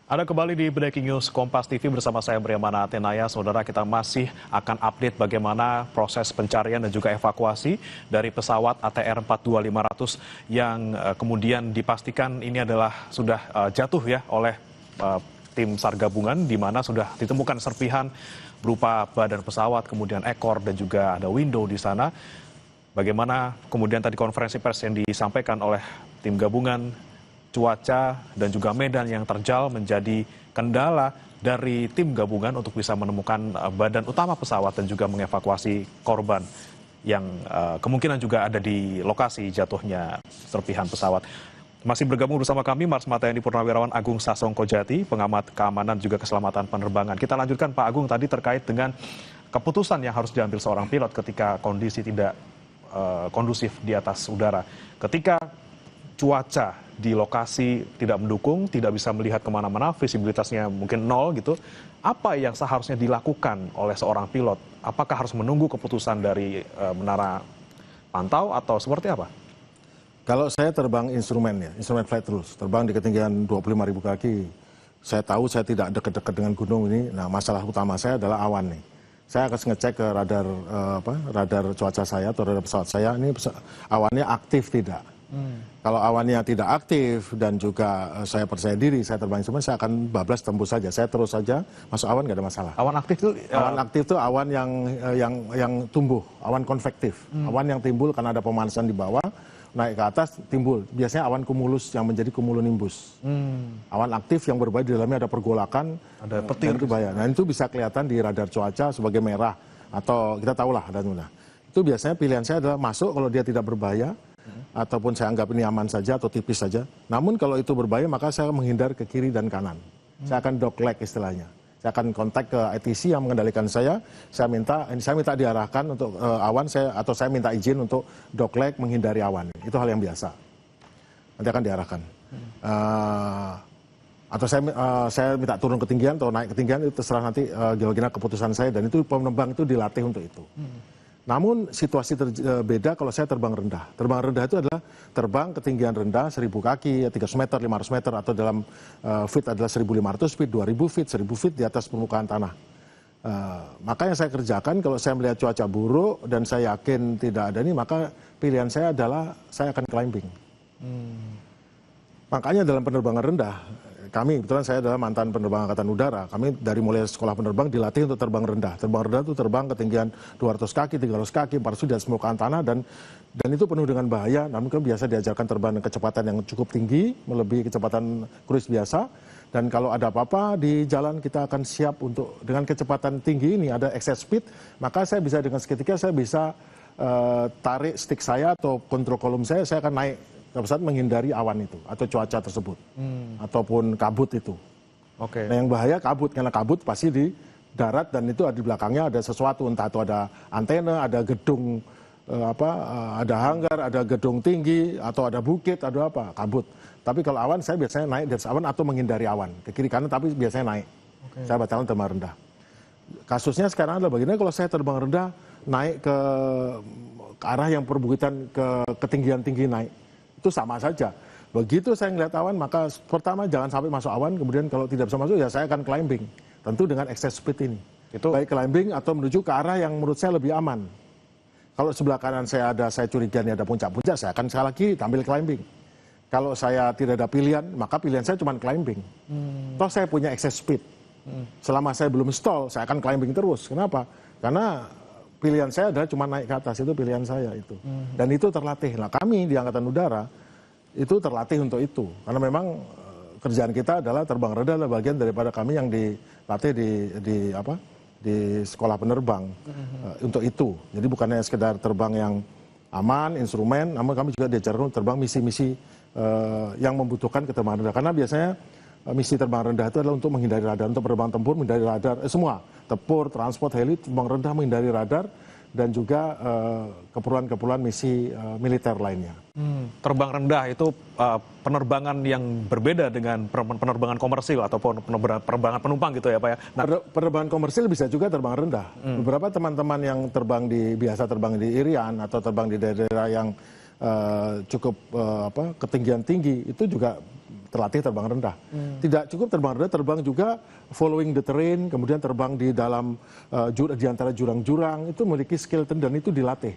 Ada kembali di Breaking News Kompas TV bersama saya Briamana Atenaya. Saudara, kita masih akan update bagaimana proses pencarian dan juga evakuasi dari pesawat ATR 42500 yang kemudian dipastikan ini adalah sudah jatuh ya oleh tim SAR gabungan, di mana sudah ditemukan serpihan berupa badan pesawat, kemudian ekor dan juga ada window di sana. Bagaimana kemudian tadi konferensi pers yang disampaikan oleh tim gabungan, cuaca dan juga medan yang terjal menjadi kendala dari tim gabungan untuk bisa menemukan badan utama pesawat dan juga mengevakuasi korban yang kemungkinan juga ada di lokasi jatuhnya serpihan pesawat. Masih bergabung bersama kami Marsma TNI Purnawirawan Agung Sasongkojati, pengamat keamanan juga keselamatan penerbangan. Kita lanjutkan Pak Agung tadi terkait dengan keputusan yang harus diambil seorang pilot ketika kondisi tidak kondusif di atas udara. Ketika cuaca di lokasi tidak mendukung, tidak bisa melihat kemana-mana, visibilitasnya mungkin nol gitu. Apa yang seharusnya dilakukan oleh seorang pilot? Apakah harus menunggu keputusan dari menara pantau atau seperti apa? Kalau saya terbang instrumen flight rules, terbang di ketinggian 25.000 kaki, saya tahu saya tidak dekat-dekat dengan gunung ini. Nah, masalah utama saya adalah awan nih. Saya akan ngecek ke radar cuaca saya atau radar pesawat saya, ini awannya aktif tidak. Kalau awannya tidak aktif dan juga saya percaya diri, saya terbang instrumen, saya akan bablas tembus saja. Saya terus saja masuk awan, nggak ada masalah. Awan aktif itu? Awan aktif itu awan yang tumbuh, awan konvektif. Awan yang timbul karena ada pemanasan di bawah, naik ke atas timbul. Biasanya awan kumulus yang menjadi cumulonimbus. Awan aktif yang berbahaya, di dalamnya ada pergolakan, ada petir. Itu bahaya. Nah, itu bisa kelihatan di radar cuaca sebagai merah atau kita tahulah ada mana. Itu biasanya pilihan saya adalah masuk kalau dia tidak berbahaya, ataupun saya anggap ini aman saja atau tipis saja. Namun kalau itu berbahaya maka saya menghindar ke kiri dan kanan. Saya akan dogleg istilahnya. Saya akan kontak ke ATC yang mengendalikan saya minta diarahkan untuk awan atau saya minta izin untuk dogleg menghindari awan. Itu hal yang biasa. Nanti akan diarahkan. Atau saya minta turun ketinggian atau naik ketinggian, itu terserah nanti bagaimana keputusan saya, dan itu penerbang itu dilatih untuk itu. Namun situasi beda kalau saya terbang rendah. Terbang rendah itu adalah terbang ketinggian rendah 1.000 kaki, 300 meter, 500 meter, atau dalam feet adalah 1.500 feet, 2.000 feet, 1.000 feet di atas permukaan tanah. Maka yang saya kerjakan kalau saya melihat cuaca buruk dan saya yakin tidak ada ini, maka pilihan saya adalah saya akan climbing. Makanya dalam penerbangan rendah, kami, kebetulan saya adalah mantan penerbang Angkatan Udara, kami dari mulai sekolah penerbang dilatih untuk terbang rendah. Terbang rendah itu terbang ketinggian 200 kaki, 300 kaki, 400 di atas permukaan tanah, dan itu penuh dengan bahaya. Namun kan biasa diajarkan terbang dengan kecepatan yang cukup tinggi, melebihi kecepatan cruise biasa. Dan kalau ada apa-apa di jalan, kita akan siap untuk dengan kecepatan tinggi ini, ada excess speed, maka saya bisa dengan seketika saya bisa tarik stick saya atau kontrol kolom saya akan naik ke pesawat menghindari awan itu atau cuaca tersebut ataupun kabut itu. Oke. Nah, yang bahaya kabut, karena kabut pasti di darat dan itu di belakangnya ada sesuatu, entah itu ada antena, ada gedung ada hanggar, ada gedung tinggi atau ada bukit, ada apa, kabut. Tapi kalau awan saya biasanya naik di atas awan atau menghindari awan ke kiri kanan, tapi biasanya naik. Saya batalan terbang rendah. Kasusnya sekarang adalah bagaimana kalau saya terbang rendah naik ke arah yang perbukitan, ke ketinggian tinggi naik. Itu sama saja. Begitu saya ngeliat awan, maka pertama jangan sampai masuk awan, kemudian kalau tidak bisa masuk ya saya akan climbing. Tentu dengan excess speed ini. Itu baik climbing atau menuju ke arah yang menurut saya lebih aman. Kalau sebelah kanan saya curiga ini ada puncak-puncak, saya akan sekali lagi tampil climbing. Kalau saya tidak ada pilihan, maka pilihan saya cuma climbing. Toh saya punya excess speed. Selama saya belum stall, saya akan climbing terus. Kenapa? Karena pilihan saya adalah cuma naik ke atas, itu pilihan saya itu. Dan itu terlatih. Nah, kami di Angkatan Udara itu terlatih untuk itu. Karena memang kerjaan kita adalah terbang rendah adalah bagian daripada kami yang dilatih di sekolah penerbang untuk itu. Jadi bukannya sekedar terbang yang aman, instrumen, namun kami juga diajarkan terbang misi-misi yang membutuhkan keterbangan rendah. Karena biasanya misi terbang rendah itu adalah untuk menghindari radar, untuk penerbang tempur menghindari radar, semua. Tempur, transport, heli, terbang rendah menghindari radar, dan juga keperluan-keperluan misi militer lainnya. Terbang rendah itu penerbangan yang berbeda dengan penerbangan komersil ataupun penerbangan penumpang gitu ya Pak ya? Nah, penerbangan komersil bisa juga terbang rendah. Beberapa teman-teman yang biasa terbang di Irian atau terbang di daerah yang cukup ketinggian tinggi, itu juga terlatih terbang rendah. Tidak cukup terbang rendah, terbang juga following the terrain, kemudian terbang di dalam di antara jurang-jurang, itu memiliki skill dan itu dilatih.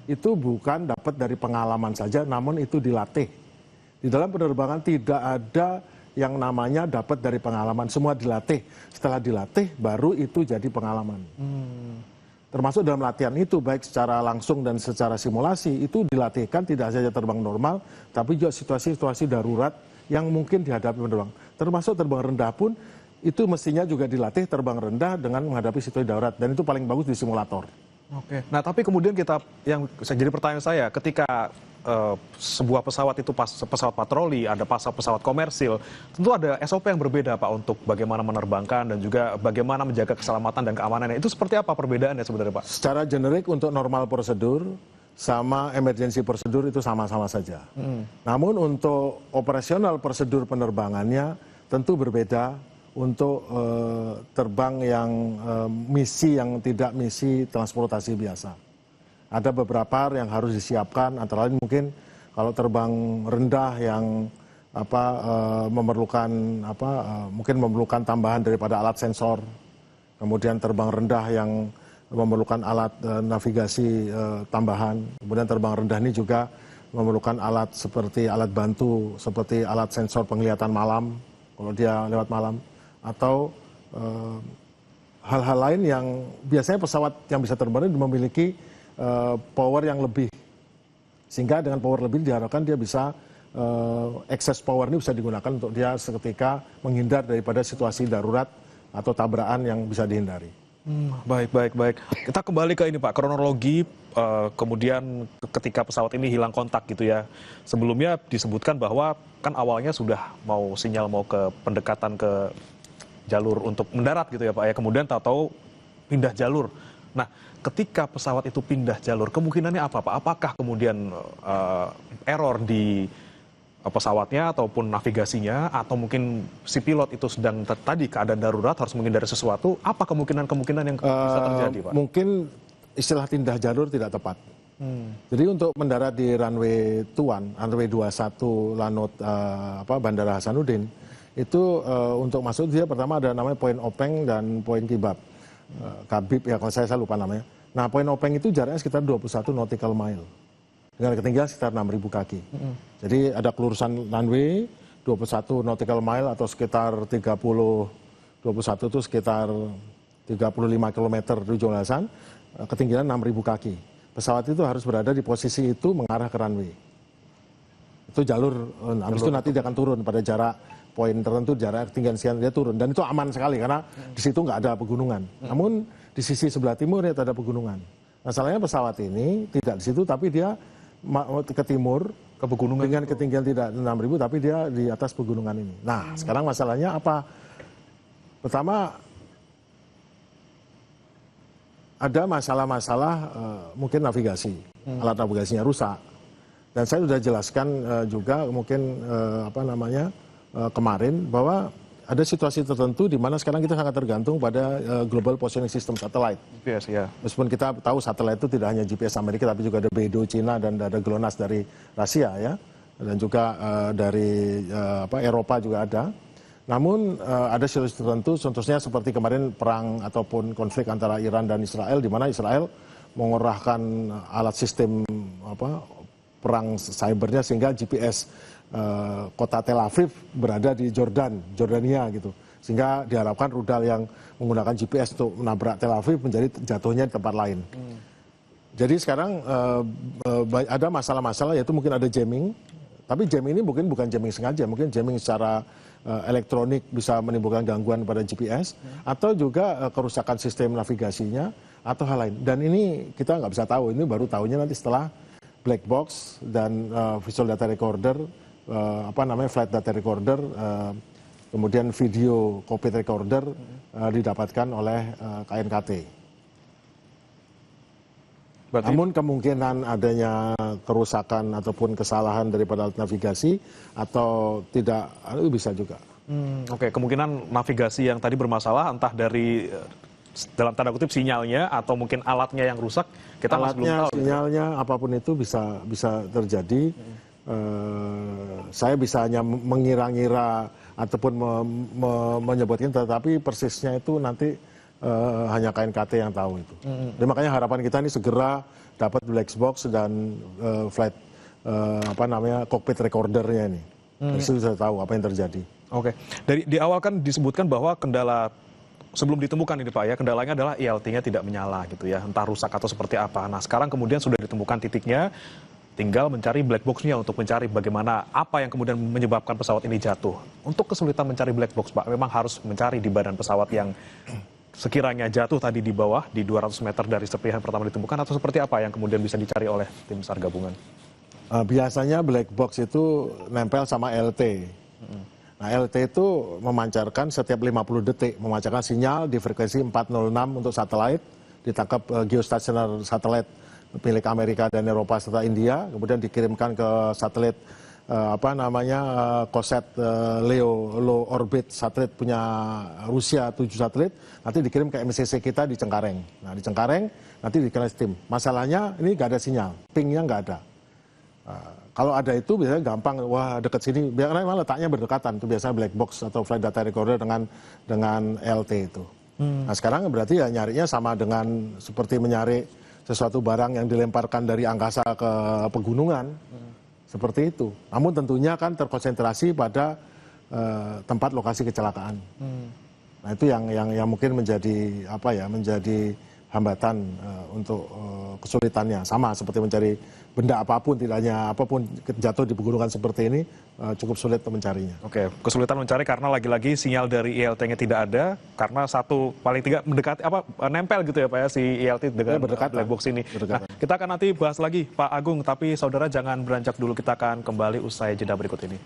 Itu bukan dapat dari pengalaman saja, namun itu dilatih. Di dalam penerbangan tidak ada yang namanya dapat dari pengalaman, semua dilatih. Setelah dilatih, baru itu jadi pengalaman. Termasuk dalam latihan itu, baik secara langsung dan secara simulasi, itu dilatihkan tidak saja terbang normal, tapi juga situasi-situasi darurat yang mungkin dihadapi penerbang. Termasuk terbang rendah pun, itu mestinya juga dilatih terbang rendah dengan menghadapi situasi darurat. Dan itu paling bagus di simulator. Oke. Nah, tapi kemudian yang jadi pertanyaan saya, ketika sebuah pesawat itu pesawat patroli, ada pesawat komersil, tentu ada SOP yang berbeda Pak untuk bagaimana menerbangkan dan juga bagaimana menjaga keselamatan dan keamanannya. Itu seperti apa perbedaannya sebenarnya Pak? Secara generik untuk normal prosedur sama emergency prosedur itu sama-sama saja. Namun untuk operasional prosedur penerbangannya tentu berbeda untuk terbang yang misi yang tidak misi transportasi biasa. Ada beberapa yang harus disiapkan, antara lain mungkin kalau terbang rendah yang mungkin memerlukan tambahan daripada alat sensor, kemudian terbang rendah yang memerlukan alat navigasi tambahan, kemudian terbang rendah ini juga memerlukan alat seperti alat bantu, seperti alat sensor penglihatan malam, kalau dia lewat malam, atau hal-hal lain yang biasanya pesawat yang bisa terbang ini memiliki power yang lebih, sehingga dengan power lebih diharapkan dia bisa excess power ini bisa digunakan untuk dia seketika menghindar daripada situasi darurat atau tabrakan yang bisa dihindari. Baik. Kita kembali ke ini Pak, kronologi kemudian ketika pesawat ini hilang kontak gitu ya. Sebelumnya disebutkan bahwa kan awalnya sudah mau sinyal mau ke pendekatan ke jalur untuk mendarat gitu ya Pak ya. Kemudian tahu-tahu pindah jalur. Nah, ketika pesawat itu pindah jalur, kemungkinannya apa Pak? Apakah kemudian error di pesawatnya ataupun navigasinya, atau mungkin si pilot itu sedang tadi keadaan darurat harus menghindari sesuatu? Apa kemungkinan yang bisa terjadi Pak? Mungkin istilah pindah jalur tidak tepat. Jadi untuk mendarat di runway 21 Lanut Bandara Hasanuddin, itu untuk masuk dia pertama ada namanya poin openg dan poin kibab. Kabib ya kalau saya lupa namanya. Nah poin openg itu jaraknya sekitar 21 nautical mile dengan ketinggian sekitar 6.000 kaki. Jadi ada kelurusan runway 21 nautical mile atau sekitar 21 itu sekitar 35 km di jelasan, ketinggian 6.000 kaki. Pesawat itu harus berada di posisi itu mengarah ke runway. Itu jalur, habis itu nanti dia akan turun pada jarak poin tertentu, jarak ketinggian sekian dia turun, dan itu aman sekali karena di situ nggak ada pegunungan. Namun di sisi sebelah timur ya ada pegunungan. Masalahnya pesawat ini tidak di situ, tapi dia ke timur ke pegunungan dengan ketinggian tidak 6.000, tapi dia di atas pegunungan ini. Nah sekarang masalahnya apa? Pertama ada masalah-masalah mungkin navigasi, alat navigasinya rusak. Dan saya sudah jelaskan juga mungkin kemarin bahwa ada situasi tertentu di mana sekarang kita sangat tergantung pada Global Positioning System Satellite. GPS ya. Meskipun kita tahu satelit itu tidak hanya GPS Amerika, tapi juga ada Beidou Cina dan ada GLONASS dari Rusia ya, dan juga dari Eropa juga ada. Namun ada situasi tertentu, contohnya seperti kemarin perang ataupun konflik antara Iran dan Israel, di mana Israel mengerahkan alat sistem perang cybernya sehingga GPS kota Tel Aviv berada di Jordania gitu. Sehingga diharapkan rudal yang menggunakan GPS untuk menabrak Tel Aviv menjadi jatuhnya di tempat lain. Jadi sekarang ada masalah-masalah, yaitu mungkin ada jamming. Tapi jamming ini mungkin bukan jamming sengaja, mungkin jamming secara elektronik bisa menimbulkan gangguan pada GPS, atau juga kerusakan sistem navigasinya, atau hal lain. Dan ini kita nggak bisa tahu, ini baru tahunya nanti setelah black box dan visual data recorder, flight data recorder, kemudian video cockpit recorder didapatkan oleh KNKT. Berarti... Namun kemungkinan adanya kerusakan ataupun kesalahan daripada alat navigasi atau tidak, itu bisa juga. Oke, kemungkinan navigasi yang tadi bermasalah entah dari dalam tanda kutip sinyalnya atau mungkin alatnya yang rusak, kita masih belum tahu. Sinyalnya apapun itu bisa terjadi. saya bisa hanya mengira-ngira ataupun menyebutkan, tetapi persisnya itu nanti hanya KNKT yang tahu itu. Jadi makanya harapan kita ini segera dapat black box dan flight cockpit recordernya ini. Dari situ sudah tahu apa yang terjadi. Oke, di awal kan disebutkan bahwa kendala sebelum ditemukan ini Pak ya, kendalanya adalah ILT-nya tidak menyala gitu ya, entah rusak atau seperti apa. Nah sekarang kemudian sudah ditemukan titiknya, tinggal mencari black box-nya untuk mencari bagaimana apa yang kemudian menyebabkan pesawat ini jatuh. Untuk kesulitan mencari black box Pak, memang harus mencari di badan pesawat yang sekiranya jatuh tadi di bawah, di 200 meter dari serpihan pertama ditemukan, atau seperti apa yang kemudian bisa dicari oleh tim SAR gabungan? Biasanya black box itu nempel sama LT. Nah, LT itu memancarkan setiap 50 detik, memancarkan sinyal di frekuensi 406 untuk satelit, ditangkap geostationer satelit milik Amerika dan Eropa serta India, kemudian dikirimkan ke satelit COSAT LEO low orbit satelit punya Rusia 7 satelit, nanti dikirim ke MCC kita di Cengkareng. Nah, di Cengkareng nanti dikirim tim. Masalahnya ini nggak ada sinyal, pingnya nggak ada. Kalau ada itu biasanya gampang, wah dekat sini, biasanya memang letaknya berdekatan, itu biasanya black box atau flight data recorder dengan LT itu. Nah sekarang berarti ya nyarinya sama dengan seperti mencari sesuatu barang yang dilemparkan dari angkasa ke pegunungan, seperti itu. Namun tentunya kan terkonsentrasi pada tempat lokasi kecelakaan. Nah itu yang mungkin menjadi menjadi hambatan untuk kesulitannya. Sama seperti mencari benda apapun, tidak hanya apapun jatuh di pegunungan seperti ini, cukup sulit untuk mencarinya. Oke, kesulitan mencari karena lagi-lagi sinyal dari ILT-nya tidak ada, karena satu paling tidak mendekati nempel gitu ya Pak ya si ILT dengan black box ini. Nah, kita akan nanti bahas lagi Pak Agung, tapi saudara jangan beranjak dulu, kita akan kembali usai jeda berikut ini.